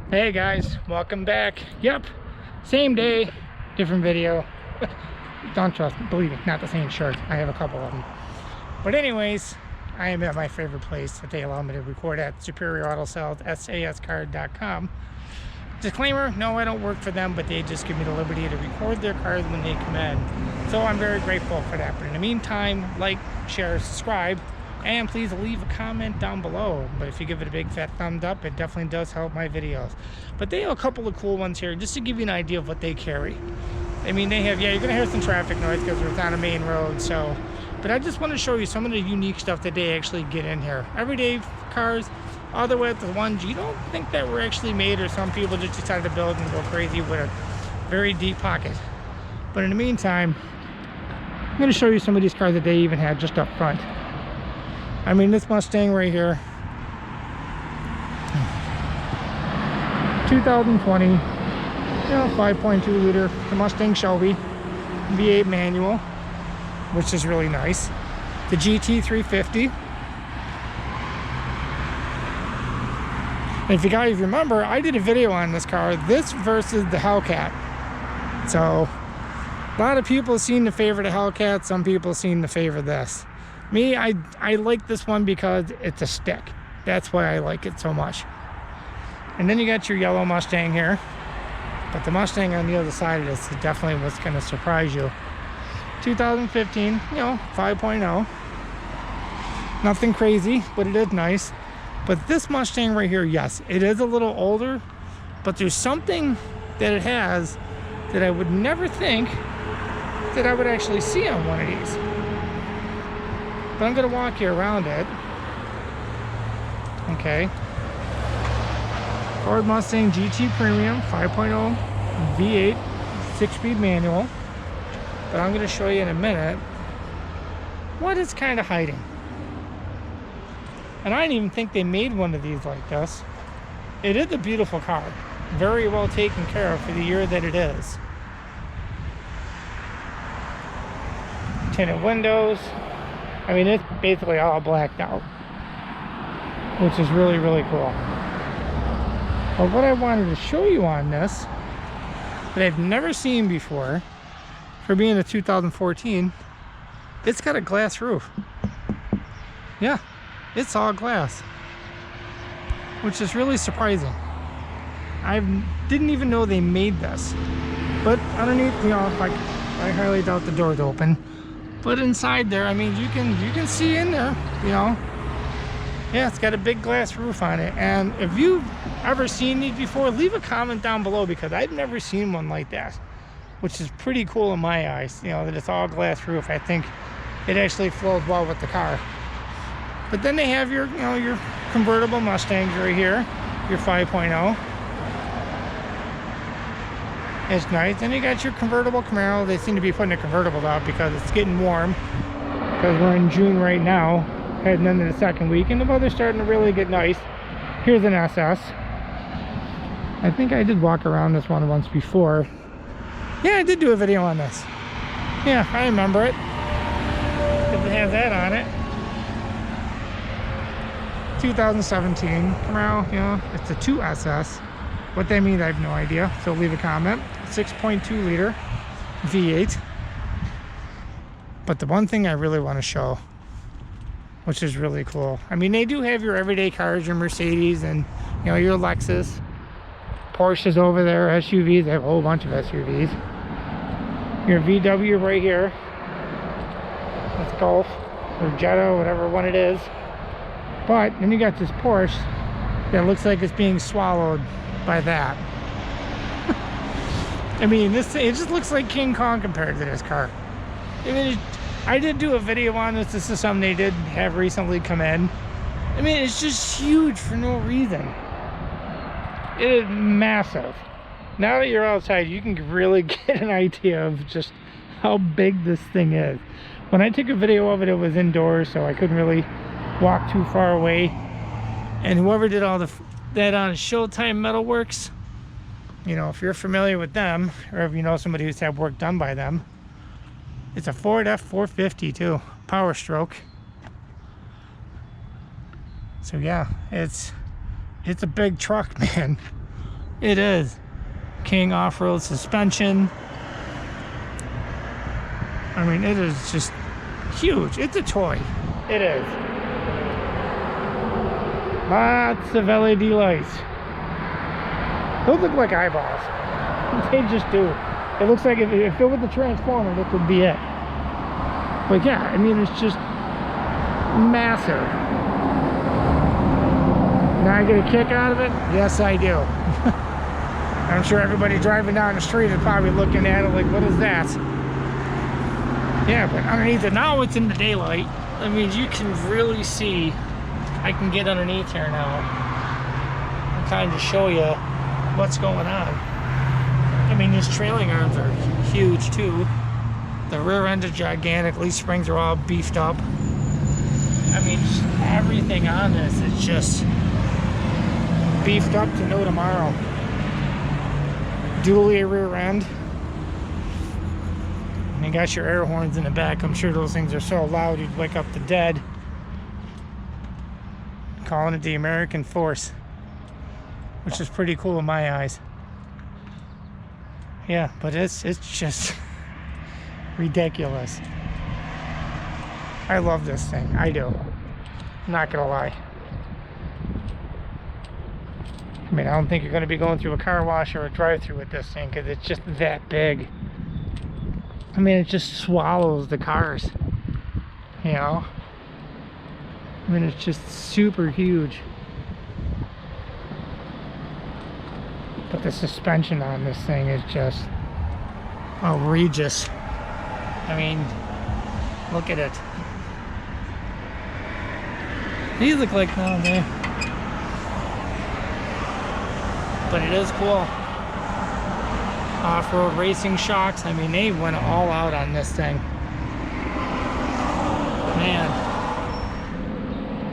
Hey guys, welcome back. Yep, same day, different video. Don't trust me, believe me, not the same shirt. I have a couple of them. But anyways, I am at my favorite place that they allow me to record at, Superior Auto Sales, sascard.com. Disclaimer, no, I don't work for them, but they just give me the liberty to record their cars when they come in. So I'm very grateful for that. But in the meantime, like, share, subscribe, and please leave a comment down below. But if you give it a big fat thumbs up, it definitely does help my videos. But they have a couple of cool ones here, just to give you an idea of what they carry. I mean, they have, yeah, you're gonna hear some traffic noise because we're on a main road, so. But I just want to show you some of the unique stuff that they actually get in here. Everyday cars, all the way up to the ones you don't think that were actually made, or some people just decided to build and go crazy with a very deep pocket. But in the meantime, I'm gonna show you some of these cars that they even had just up front. I mean, this Mustang right here, 2020, you know, 5.2 liter, the Mustang Shelby, V8 manual, which is really nice. The GT 350. And if you guys remember, I did a video on this car, this versus the Hellcat. So, a lot of people seem to favor the Hellcat, some people seem to favor this. Me, I like this one because it's a stick. That's why I like it so much. And then you got your yellow Mustang here. But the Mustang on the other side of this is definitely what's going to surprise you. 2015, you know, 5.0. Nothing crazy, but it is nice. But this Mustang right here, yes, it is a little older. But there's something that it has that I would never think that I would actually see on one of these. But I'm going to walk you around it. Okay. Ford Mustang GT Premium 5.0 V8 6-speed manual. But I'm going to show you in a minute what it's kind of hiding. And I didn't even think they made one of these like this. It is a beautiful car. Very well taken care of for the year that it is. Tinted windows. I mean, it's basically all blacked out, which is really, really cool. But what I wanted to show you on this, that I've never seen before, for being a 2014, it's got a glass roof. Yeah, it's all glass, which is really surprising. I didn't even know they made this. But underneath, you know, I highly doubt the door's open. But inside there, I mean, you can see in there, you know. Yeah, it's got a big glass roof on it. And if you've ever seen these before, leave a comment down below, because I've never seen one like that, which is pretty cool in my eyes, you know, that it's all glass roof. I think it actually flows well with the car. But then they have your, you know, your convertible Mustangs right here, your 5.0. It's nice. Then you got your convertible Camaro. They seem to be putting the convertibles out because it's getting warm, because we're in June right now, heading into the second week, and the weather's starting to really get nice. Here's an SS. I think I did walk around this one once before. Yeah, I did do a video on this. Yeah, I remember it. It has that on it. 2017 Camaro, you know, it's a 2 SS. What that means, I have no idea, so leave a comment. 6.2 liter V8. But the one thing I really want to show, which is really cool, I mean, they do have your everyday cars, your Mercedes and, you know, your Lexus, Porsches over there, SUVs. They have a whole bunch of SUVs. Your VW right here, that's Golf or Jetta, whatever one it is. But then you got this Porsche that looks like it's being swallowed by that. I mean, it just looks like King Kong compared to this car. I mean, I did do a video on this. This is something they did have recently come in. I mean, it's just huge for no reason. It is massive. Now that you're outside, you can really get an idea of just how big this thing is. When I took a video of it, it was indoors, so I couldn't really walk too far away. And whoever did all that on Showtime Metalworks, you know, if you're familiar with them, or if you know somebody who's had work done by them, it's a Ford F450 too, Power Stroke. So yeah, it's a big truck, man. It is. King off-road suspension. I mean, it is just huge. It's a toy. It is. Lots of LED lights. Those look like eyeballs. They just do. It looks like if it was the Transformer, this would be it. But yeah, I mean, it's just massive. Now I get a kick out of it? Yes, I do. I'm sure everybody driving down the street is probably looking at it like, what is that? Yeah, but underneath it, now it's in the daylight. I mean, you can really see. I can get underneath here now and kind of show you what's going on. I mean, these trailing arms are huge too. The rear end is gigantic. Leaf springs are all beefed up. I mean, just everything on this is just beefed up to no tomorrow. Dually rear end. And you got your air horns in the back. I'm sure those things are so loud you'd wake up the dead. Calling it the American Force, which is pretty cool in my eyes. Yeah, but it's just ridiculous. I love this thing. I do. I'm not gonna lie. I mean, I don't think you're gonna be going through a car wash or a drive-through with this thing because it's just that big. I mean, it just swallows the cars, you know? I mean, it's just super huge. But the suspension on this thing is just outrageous. I mean, look at it. These look like no, man. But it is cool. Off-road racing shocks. I mean, they went all out on this thing. Man,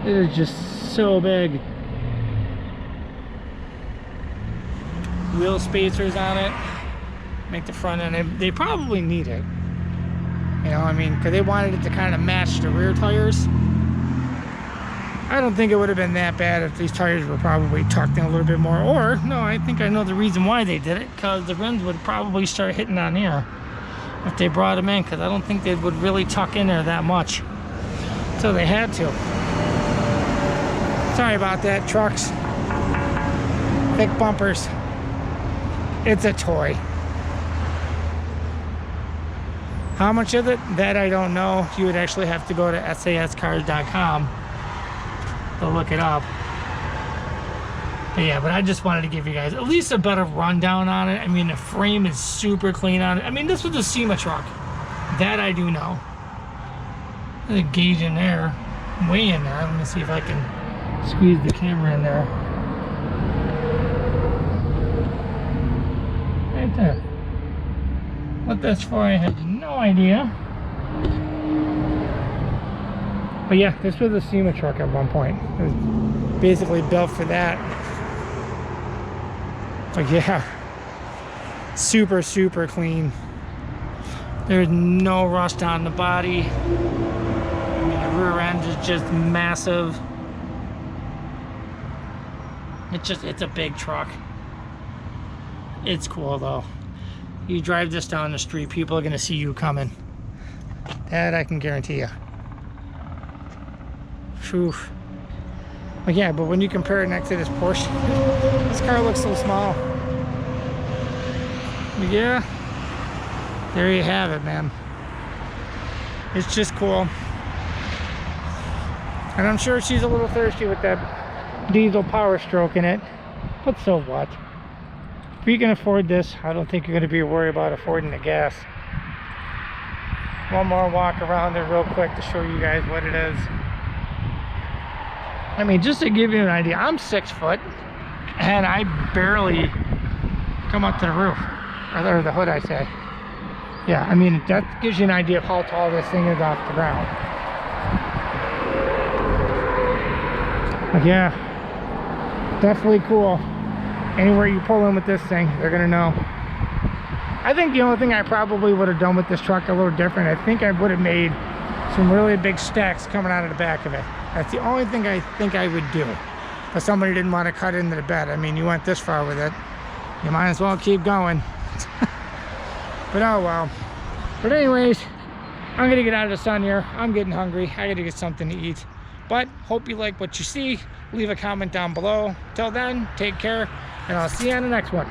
it is just so big. Wheel spacers on it. Make the front end. They probably need it. You know, I mean, because they wanted it to kind of match the rear tires. I don't think it would have been that bad if these tires were probably tucked in a little bit more. Or, no, I think I know the reason why they did it. Because the rims would probably start hitting on here if they brought them in. Because I don't think they would really tuck in there that much. So they had to. Sorry about that, trucks. Thick bumpers. It's a toy. How much of it? That I don't know. You would actually have to go to sascars.com to look it up. But yeah, but I just wanted to give you guys at least a better rundown on it. I mean, the frame is super clean on it. I mean, this was a SEMA truck. That I do know. There's a gauge in there. Way in there. Let me see if I can squeeze the camera in there. Right there. What that's for, I have no idea. But yeah, this was a SEMA truck at one point. It was basically built for that. But yeah, super, super clean. There's no rust on the body. I mean, the rear end is just massive. It's a big truck. It's cool though. You drive this down the street, people are gonna see you coming. That I can guarantee you. Phew. But yeah, but when you compare it next to this Porsche, this car looks so small. But yeah, there you have it, man. It's just cool. And I'm sure she's a little thirsty with that diesel power stroke in it, but so what? If you can afford this, I don't think you're going to be worried about affording the gas. One more walk around there real quick to show you guys what it is. I mean, just to give you an idea, I'm 6 foot and I barely come up to the roof, or the hood I say. Yeah, I mean, that gives you an idea of how tall this thing is off the ground. But yeah, definitely cool. Anywhere you pull in with this thing, they're gonna know. I think the only thing I probably would have done with this truck a little different, I think I would have made some really big stacks coming out of the back of it. That's the only thing I think I would do. But somebody didn't want to cut into the bed. I mean, you went this far with it. you might as well keep going. But oh well. But anyways, I'm gonna get out of the sun here. I'm getting hungry. I gotta get something to eat. But hope you like what you see. Leave a comment down below. Till then, take care, and I'll see you on the next one.